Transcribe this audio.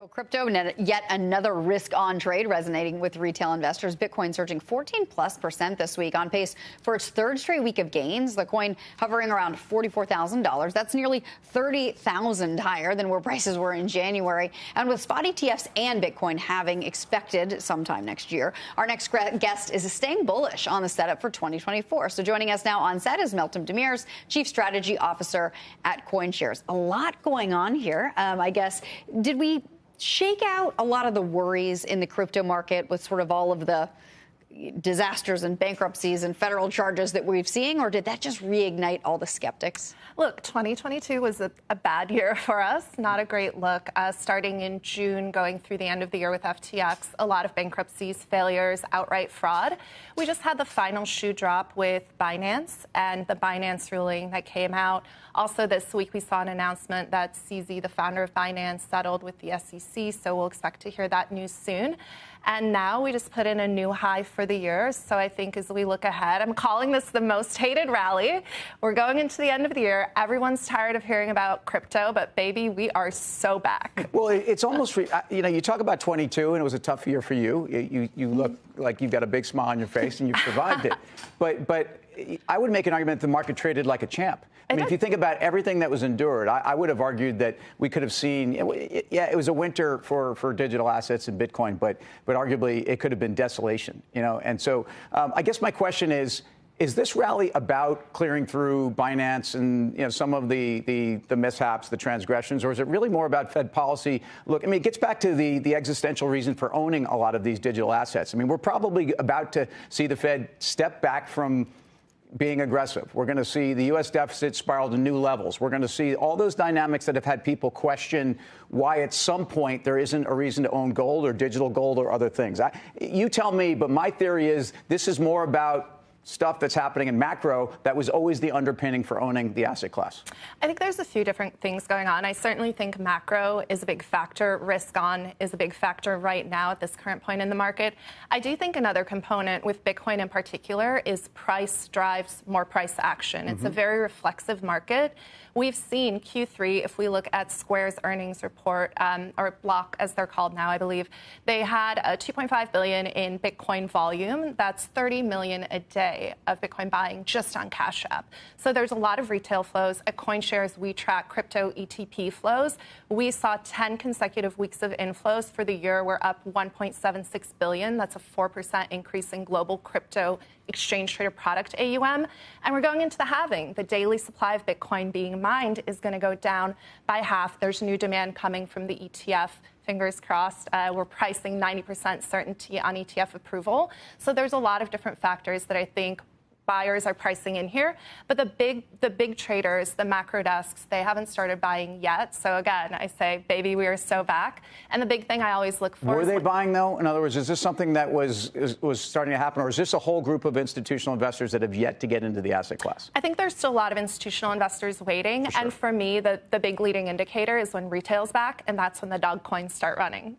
Well, crypto, yet another risk-on trade resonating with retail investors. Bitcoin surging 14+% this week, on pace for its third straight week of gains. The coin hovering around $44,000. That's nearly $30,000 higher than where prices were in January. And with spot ETFs and Bitcoin having expected sometime next year, our next guest is staying bullish on the setup for 2024. So joining us now on set is Meltem Demirors, Chief Strategy Officer at Coinshares. A lot going on here. I guess, did we shake out a lot of the worries in the crypto market with sort of all of the disasters and bankruptcies and federal charges that we've seen, or did that just reignite all the skeptics? Look, 2022 was a bad year for us, not a great look. Starting in June, going through the end of the year with FTX, a lot of bankruptcies, failures, outright fraud. We just had the final shoe drop with Binance and the Binance ruling that came out. Also this week, we saw an announcement that CZ, the founder of Binance, settled with the SEC, so we'll expect to hear that news soon. And now we just put in a new high for the year. So I think as we look ahead, I'm calling this the most hated rally. We're going into the end of the year. Everyone's tired of hearing about crypto, but baby, we are so back. Well, it's almost, you talk about 22 and it was a tough year for you. You look like you've got a big smile on your face and you've survived it. But I would make an argument the market traded like a champ. I mean, if you think about everything that was endured, I would have argued that we could have seen, it was a winter for digital assets and Bitcoin, but arguably it could have been desolation, And so I guess my question is this rally about clearing through Binance and some of the mishaps, the transgressions, or is it really more about Fed policy? Look, I mean, it gets back to the existential reason for owning a lot of these digital assets. I mean, we're probably about to see the Fed step back from being aggressive. We're going to see the U.S. deficit spiral to new levels. We're going to see all those dynamics that have had people question why at some point there isn't a reason to own gold or digital gold or other things. You tell me, but my theory is this is more about stuff that's happening in macro that was always the underpinning for owning the asset class. I think there's a few different things going on. I certainly think macro is a big factor. Risk on is a big factor right now at this current point in the market. I do think another component with Bitcoin in particular is price drives more price action. It's a very reflexive market. We've seen Q3, if we look at Square's earnings report, or Block as they're called now, I believe, they had a 2.5 billion in Bitcoin volume. That's 30 million a day of Bitcoin buying just on Cash App. So there's a lot of retail flows. At Coinshares, we track crypto ETP flows. We saw 10 consecutive weeks of inflows. For the year, we're up 1.76 billion. That's a 4% increase in global crypto exchange traded product AUM. And we're going into the halving. The daily supply of Bitcoin being mined is going to go down by half. There's new demand coming from the ETF. Fingers crossed. We're pricing 90% certainty on ETF approval. So there's a lot of different factors that I think buyers are pricing in here. But the big traders, the macro desks, they haven't started buying yet. So again, I say, baby, we are so back. And the big thing I always look for Were they buying, though? In other words, is this something that was starting to happen, or is this a whole group of institutional investors that have yet to get into the asset class? I think there's still a lot of institutional investors waiting. For sure. And for me, the big leading indicator is when retail's back, and that's when the dog coins start running.